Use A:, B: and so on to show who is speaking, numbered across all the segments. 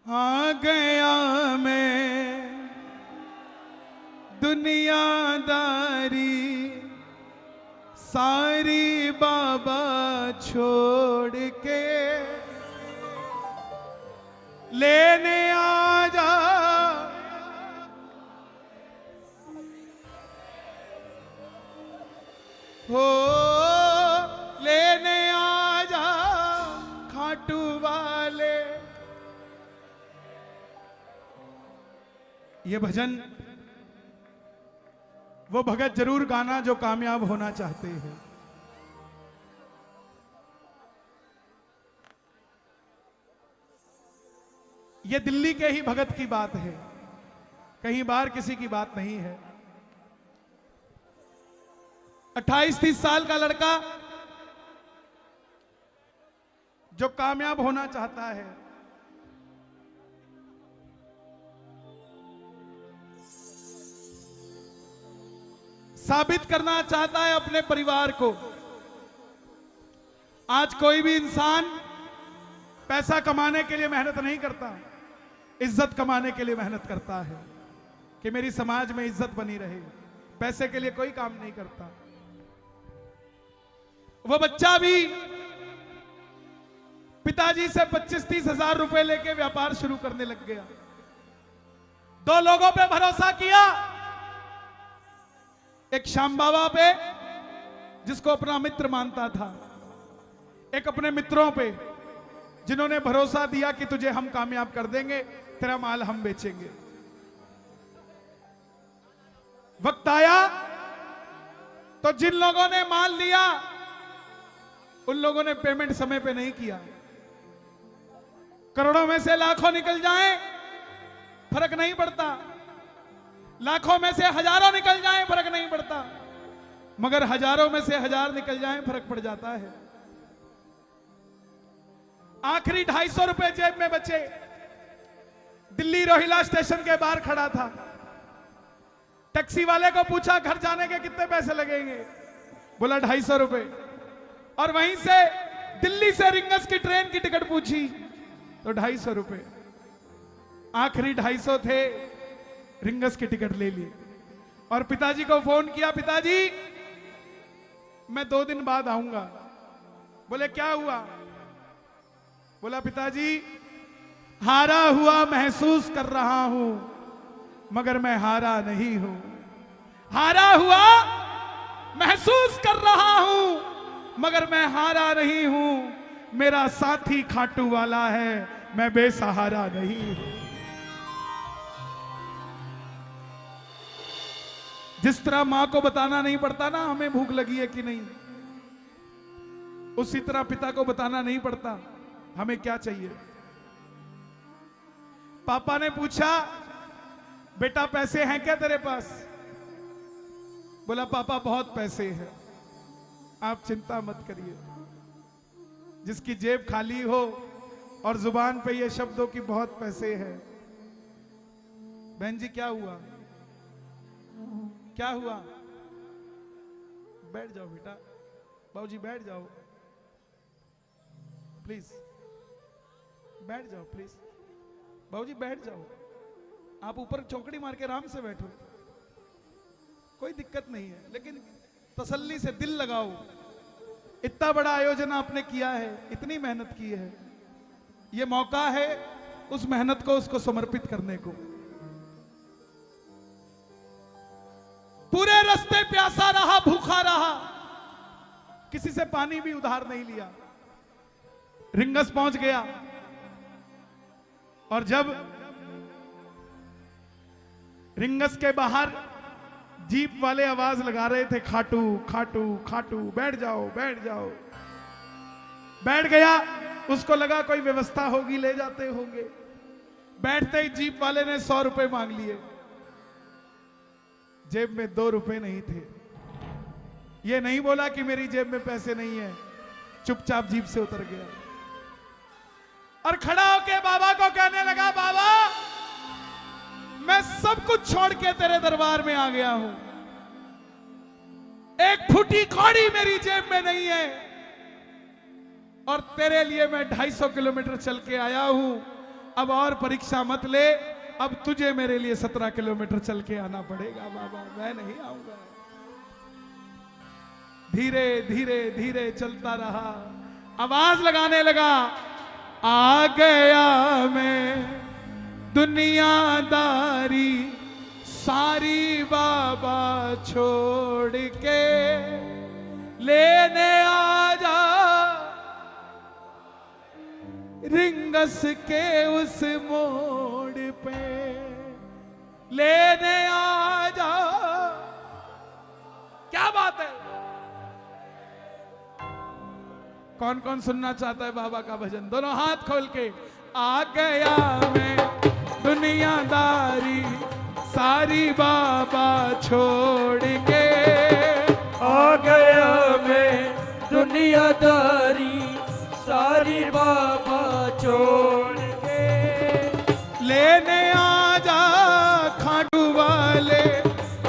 A: आ गया मैं दुनियादारी सारी बाबा छोड़ के लेने आ जा। हो लेने आ जा खाटू वाले। ये भजन वो भगत जरूर गाना जो कामयाब होना चाहते हैं। ये दिल्ली के ही भगत की बात है, कहीं बाहर किसी की बात नहीं है। 28-30 साल का लड़का जो कामयाब होना चाहता है, साबित करना चाहता है अपने परिवार को। आज कोई भी इंसान पैसा कमाने के लिए मेहनत नहीं करता, इज्जत कमाने के लिए मेहनत करता है कि मेरी समाज में इज्जत बनी रहे। पैसे के लिए कोई काम नहीं करता। वो बच्चा भी पिताजी से 25-30 हजार रुपए लेके व्यापार शुरू करने लग गया। 2 लोगों पे भरोसा किया, एक श्याम बाबा पे जिसको अपना मित्र मानता था, एक अपने मित्रों पे जिन्होंने भरोसा दिया कि तुझे हम कामयाब कर देंगे, तेरा माल हम बेचेंगे। वक्त आया तो जिन लोगों ने माल लिया उन लोगों ने पेमेंट समय पे नहीं किया। करोड़ों में से लाखों निकल जाएं फर्क नहीं पड़ता, लाखों में से हजारों निकल जाएं फर्क नहीं पड़ता, मगर हजारों में से हजार निकल जाएं फर्क पड़ जाता है। आखिरी 250 रुपए जेब में बचे। दिल्ली रोहिला स्टेशन के बाहर खड़ा था। टैक्सी वाले को पूछा घर जाने के कितने पैसे लगेंगे, बोला 250 रुपए। और वहीं से दिल्ली से रिंगस की ट्रेन की टिकट पूछी तो 250 रुपए। आखिरी 250 थे, रिंगस की टिकट ले ली और पिताजी को फोन किया, पिताजी मैं 2 दिन बाद आऊंगा। बोले क्या हुआ? बोला पिताजी हारा हुआ महसूस कर रहा हूं मगर मैं हारा नहीं हूं। हारा हुआ महसूस कर रहा हूं मगर मैं हारा नहीं हूं। मेरा साथी खाटू वाला है, मैं बेसहारा नहीं हूं। जिस तरह मां को बताना नहीं पड़ता ना हमें भूख लगी है कि नहीं, उसी तरह पिता को बताना नहीं पड़ता हमें क्या चाहिए। पापा ने पूछा बेटा पैसे हैं क्या तेरे पास? बोला पापा बहुत पैसे हैं, आप चिंता मत करिए। जिसकी जेब खाली हो और जुबान पे ये शब्दों की बहुत पैसे हैं। बहन जी क्या हुआ? क्या हुआ? बैठ जाओ बेटा, बाबूजी बैठ जाओ प्लीज, बैठ जाओ प्लीज, बाबूजी बैठ जाओ। आप ऊपर चौकड़ी मार के आराम से बैठो, कोई दिक्कत नहीं है, लेकिन तसल्ली से दिल लगाओ। इतना बड़ा आयोजन आपने किया है, इतनी मेहनत की है, ये मौका है उस मेहनत को उसको समर्पित करने को। पूरे रास्ते प्यासा रहा, भूखा रहा, किसी से पानी भी उधार नहीं लिया। रिंगस पहुंच गया और जब रिंगस के बाहर जीप वाले आवाज लगा रहे थे खाटू खाटू खाटू, बैठ जाओ बैठ जाओ। बैठ गया, उसको लगा कोई व्यवस्था होगी, ले जाते होंगे। बैठते ही जीप वाले ने 100 रुपए मांग लिए। जेब में 2 रुपए नहीं थे। ये नहीं बोला कि मेरी जेब में पैसे नहीं है, चुपचाप जीप से उतर गया और खड़ा होके बाबा को कहने लगा बाबा मैं सब कुछ छोड़ के तेरे दरबार में आ गया हूं, एक फुटी कौड़ी मेरी जेब में नहीं है और तेरे लिए मैं 250 किलोमीटर चल के आया हूं। अब और परीक्षा मत ले, अब तुझे मेरे लिए 17 किलोमीटर चल के आना पड़ेगा बाबा, मैं नहीं आऊंगा। धीरे धीरे धीरे चलता रहा, आवाज लगाने लगा, आ गया मैं दुनियादारी सारी बाबा छोड़ के, लेने आ जा रिंगस के उस मोड़ पे, लेने आ जा। क्या बात है? कौन कौन सुनना चाहता है बाबा का भजन? दोनों हाथ खोल के। आ गया मैं दुनियादारी सारी बाबा छोड़ के,
B: आ गया मैं दुनियादारी सारी बाबा छोड़ के,
A: लेने आ जा खाटू वाले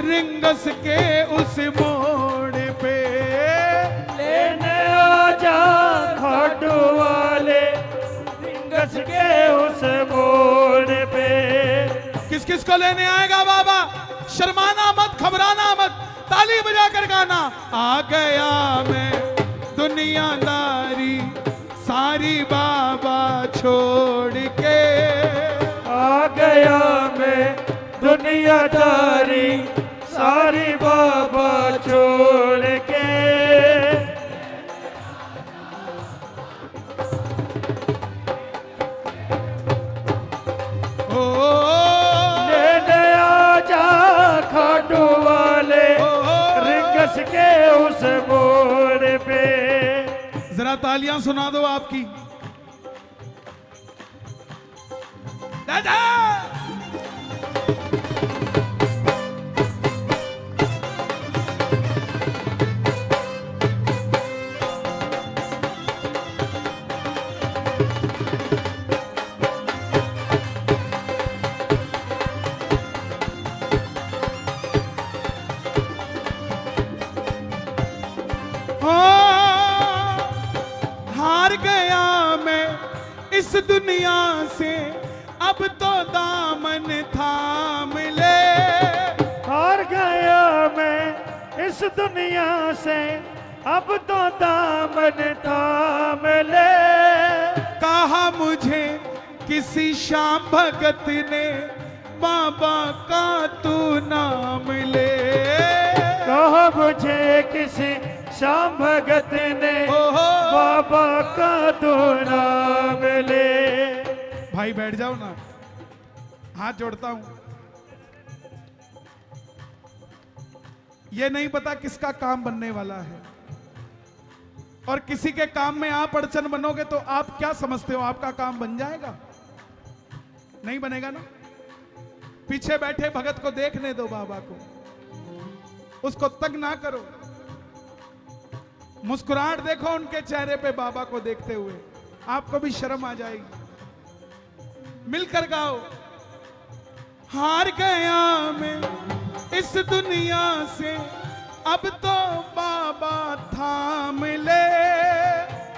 A: रिंगस के उस मोड़ पे,
B: लेने आ जा खाटू वाले रिंगस के उस मोड़ पे।
A: किस किस को लेने आएगा बाबा? शर्माना मत, घबराना मत, ताली बजा कर गाना। आ गया मैं दुनियादारी सारी बाबा छोड़ के,
B: आ गया मैं दुनियादारी सारी बाबा छोड़ के,
A: ओ
B: लेने आ जा खाटू वाले रिंगस के उस मोड़ पे।
A: जरा तालियां सुना दो आपकी। दादा हार गया मैं इस दुनिया से, अब तो दामन थाम ले।
B: हार गया मैं इस दुनिया से, अब तो दामन थाम ले।
A: कहा मुझे किसी श्याम भगत ने, बाबा का तू नाम ले।
B: कहा मुझे किसी श्याम भगत ने, बाबा का तू नाम ले।
A: भाई बैठ जाओ ना, हाथ जोड़ता हूं। ये नहीं पता किसका काम बनने वाला है, और किसी के काम में आप अड़चन बनोगे तो आप क्या समझते हो आपका काम बन जाएगा? नहीं बनेगा ना। पीछे बैठे भगत को देखने दो, बाबा को, उसको तंग ना करो। मुस्कुराहट देखो उनके चेहरे पे बाबा को देखते हुए, आपको भी शर्म आ जाएगी। मिलकर गाओ। हार गया मैं इस दुनिया से, अब तो बाबा थाम ले।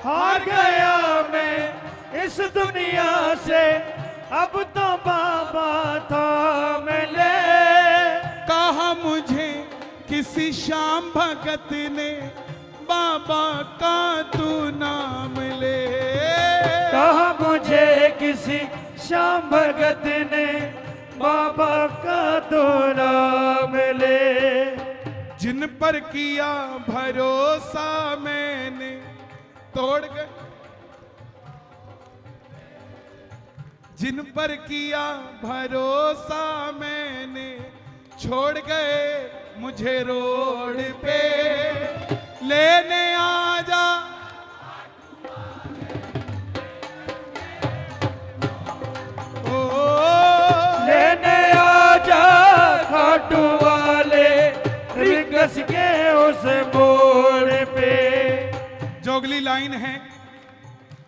B: हार गया मैं इस दुनिया से, अब तो बाबा थाम ले।
A: कहा मुझे किसी श्याम भगत ने, बाबा का तू नाम ले।
B: कहा मुझे किसी श्याम भगत ने, बाबा का तू नाम ले।
A: जिन पर किया भरोसा मैंने, तोड़ गए। जिन पर किया भरोसा मैंने, छोड़ गए मुझे रोड पे। लेने आ जा
B: लेने आ जा खाटू वाले रिंगस के उस मोड़ पे।
A: जो अगली लाइन है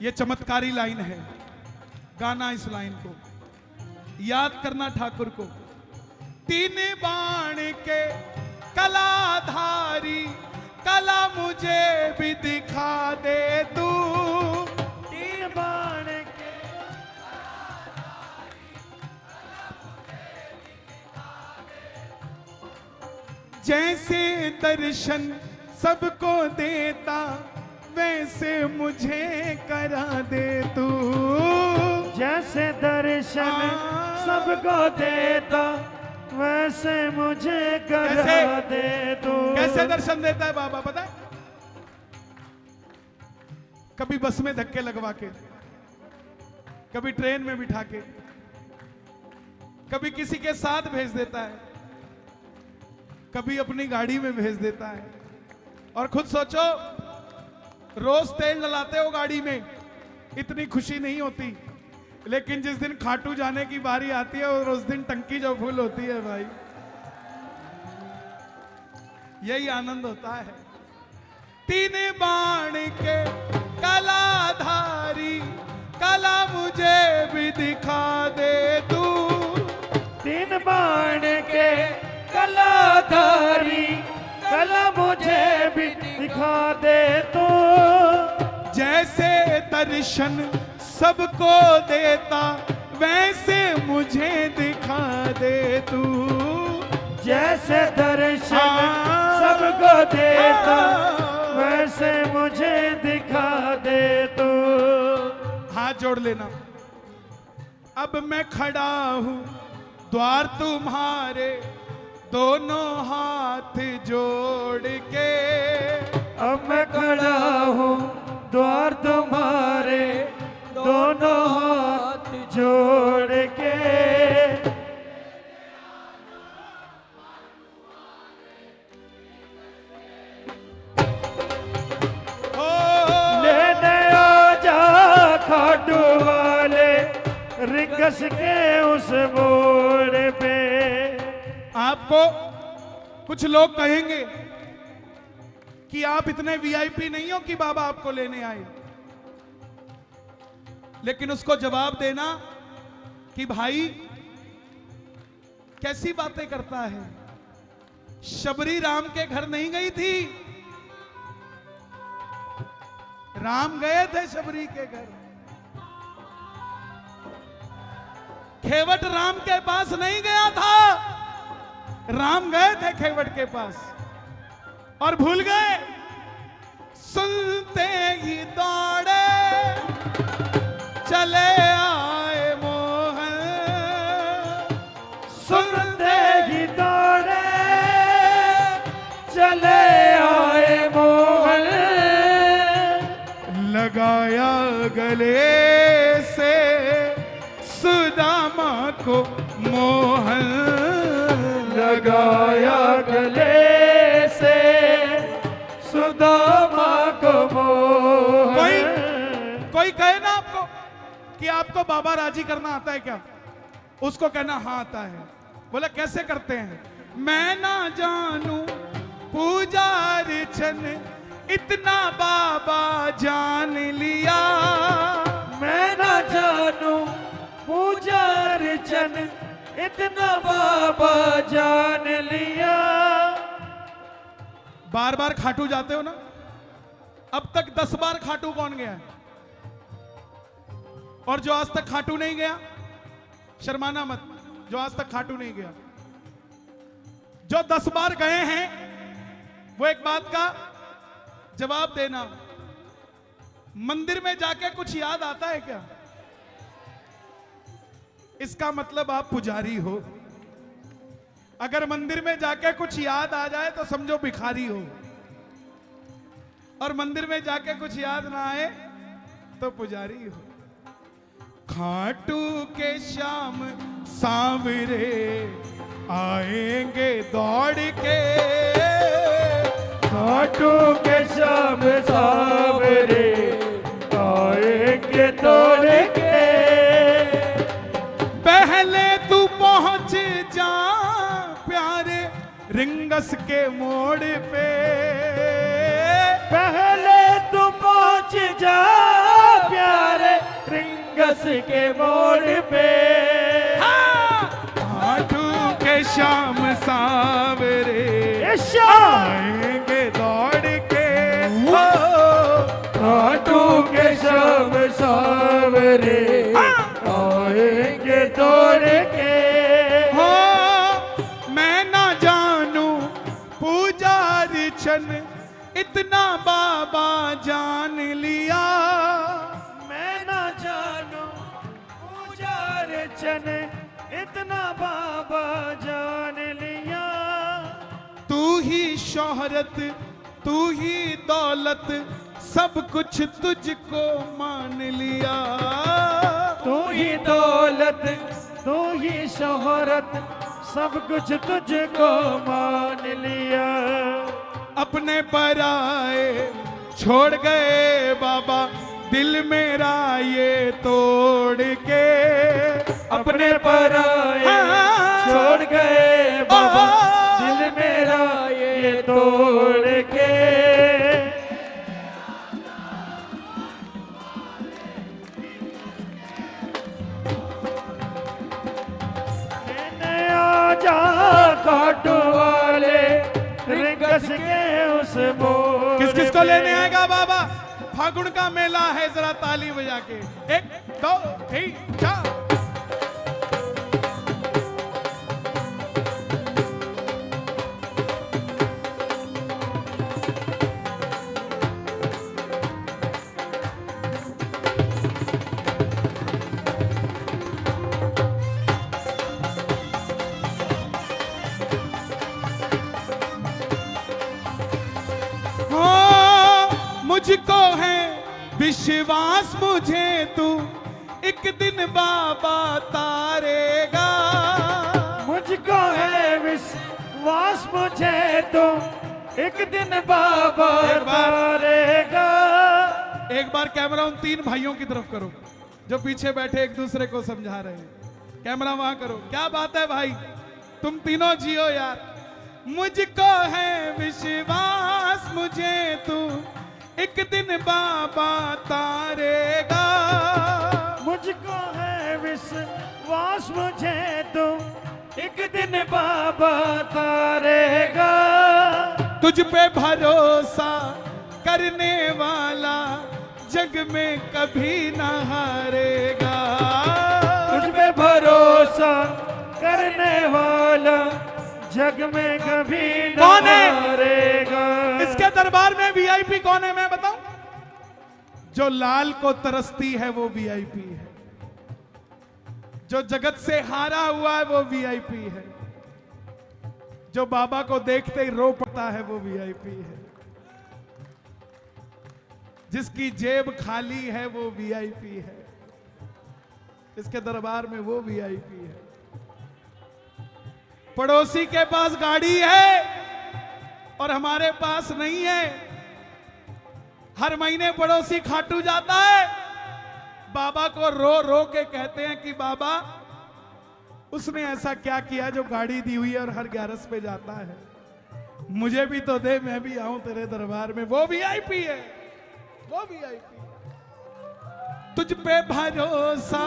A: ये चमत्कारी लाइन है, गाना इस लाइन को, याद करना ठाकुर को। तीन बाण के कलाधारी, कला मुझे भी दिखा दे तू।
B: तीन बाण के
A: जैसे दर्शन सबको देता वैसे मुझे करा दे तू।
B: जैसे दर्शन सबको देता वैसे मुझे करा दे तू।
A: कैसे दर्शन देता है बाबा पता है? कभी बस में धक्के लगवा के, कभी ट्रेन में बिठा के, कभी किसी के साथ भेज देता है, कभी अपनी गाड़ी में भेज देता है। और खुद सोचो, रोज तेल डलाते हो गाड़ी में, इतनी खुशी नहीं होती, लेकिन जिस दिन खाटू जाने की बारी आती है और उस दिन टंकी जो फुल होती है भाई, यही आनंद होता है। तीन बाण के कलाधारी कला मुझे भी दिखा दे तू।
B: तीन बाण के कलाधारी कला मुझे भी दिखा दे तू।
A: जैसे दर्शन सबको देता वैसे मुझे दिखा दे तू।
B: जैसे दर्शन सबको देता वैसे मुझे दिखा दे तू।
A: हाथ जोड़ लेना। अब मैं खड़ा हूं द्वार तुम्हारे, दोनों हाथ जोड़ के।
B: अब मैं खड़ा हूँ द्वार तुम्हारे, दोनों हाथ जोड़ के। लेने आजा खाटू वाले रिंगस के उस मोड़ पे।
A: आपको कुछ लोग कहेंगे कि आप इतने वीआईपी नहीं हो कि बाबा आपको लेने आए, लेकिन उसको जवाब देना कि भाई कैसी बातें करता है। शबरी राम के घर नहीं गई थी, राम गए थे शबरी के घर। खेवट राम के पास नहीं गया था, राम गए थे खेवट के पास और भूल गए। सुनते ही दौड़े चले आए मोहन,
B: सुनते ही दौड़े चले आए मोहन।
A: लगाया गले से सुदामा को मोहन,
B: लगाया गले से सुदामा को मोहन।
A: कोई कहे ना आपको कि आपको बाबा राजी करना आता है क्या, उसको कहना हाँ आता है। बोला कैसे करते हैं? मैं ना जानू पूजा अर्चन इतना बाबा जान लिया।
B: मैं ना जानू पूजा अर्चन इतना बाबा जान लिया।
A: बार बार खाटू जाते हो ना, अब तक 10 बार खाटू कौन गया है? और जो आज तक खाटू नहीं गया, शर्माना मत, जो आज तक खाटू नहीं गया। जो 10 बार गए हैं वो एक बात का जवाब देना, मंदिर में जाके कुछ याद आता है क्या? इसका मतलब आप पुजारी हो। अगर मंदिर में जाके कुछ याद आ जाए तो समझो भिखारी हो, और मंदिर में जाके कुछ याद ना आए तो पुजारी हो। खाटू के श्याम सांवरे आएंगे दौड़ के,
B: खाटू के श्याम सांवरे आएंगे दौड़ के।
A: पहले तू पहुंच जा प्यारे रिंगस के मोड़ पे,
B: पहले तू पहुंच जा प्यारे रिंगस के मोड़ पे।
A: खाटू के श्याम सांवरे आएंगे दौड़ के,
B: खाटू के श्याम सांवरे आएंगे दौड़ के।
A: हो मैं ना जानू इतना बाबा जान लिया,
B: मैं ना जानू पूजा रचन, इतना बाबा जान लिया।
A: तू ही शोहरत तू ही दौलत, सब कुछ तुझको मान लिया।
B: तू ही दौलत तू ही शोहरत, सब कुछ तुझको मान लिया।
A: अपने पराए छोड़ गए बाबा, दिल मेरा ये तोड़ के।
B: अपने पराए छोड़ गए बाबा, दिल मेरा ये तोड़ के। आजा काटो वाले रिंगस के उस मोड़।
A: किस किस को लेने आएगा बाबा? फागुन का मेला है, जरा ताली बजा के। 1 2 3 4। मुझको है विश्वास मुझे तू एक दिन बाबा तारेगा।
B: मुझको है विश्वास मुझे तो एक दिन बाबा तारेगा।
A: एक बार कैमरा उन 3 भाइयों की तरफ करो जो पीछे बैठे एक दूसरे को समझा रहे हैं। कैमरा वहां करो। क्या बात है भाई, तुम तीनों जियो यार। मुझको है विश्वास मुझे तू एक दिन बाबा तारेगा।
B: मुझको है विश्वास मुझे तो एक दिन बाबा तारेगा।
A: तुझ पे भरोसा करने वाला जग में कभी ना हारेगा।
B: तुझ पे भरोसा करने वाला जग में कभी ना हारेगा।
A: इसके दरबार में वीआईपी कौन है मैं बताऊं? जो लाल को तरसती है वो वीआईपी है। जो जगत से हारा हुआ है वो वीआईपी है। जो बाबा को देखते ही रो पड़ता है वो वीआईपी है। जिसकी जेब खाली है वो वीआईपी है। इसके दरबार में वो वीआईपी है। पड़ोसी के पास गाड़ी है और हमारे पास नहीं है। हर महीने पड़ोसी खाटू जाता है, बाबा को रो रो के कहते हैं कि बाबा उसने ऐसा क्या किया जो गाड़ी दी हुई है और हर 11 पे जाता है, मुझे भी तो दे, मैं भी आऊं तेरे दरबार में। वो वीआईपी है, वो वीआईपी। तुझ पे भरोसा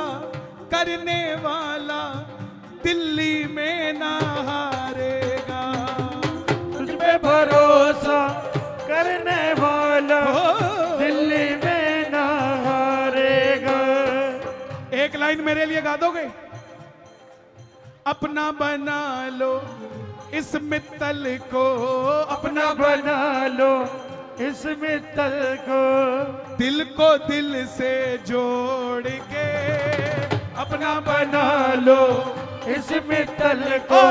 A: करने वाला दिल्ली में ना हारेगा।
B: तुझ पे भरोसा करने वाला दिल्ली में ना हारेगा।
A: एक लाइन मेरे लिए गा दोगे? अपना बना लो इस मित्तल को,
B: अपना बना लो इस मित्तल को,
A: दिल को दिल से जोड़ के।
B: अपना बना लो इस मित्तल को,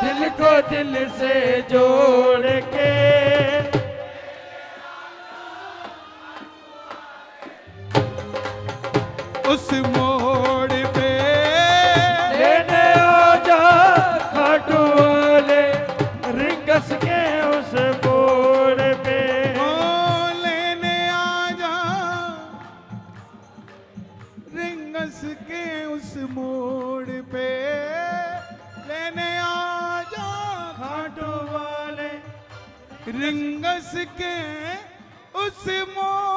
B: दिल को दिल से जोड़ के।
A: उस मोड़ पे
B: लेने आजा खाटू वाले रिंगस के उस मोड़ पे।
A: लेने आजा रिंगस के उस मोड़ पे, लेने आजा
B: खाटू वाले
A: रिंगस के उस मोड़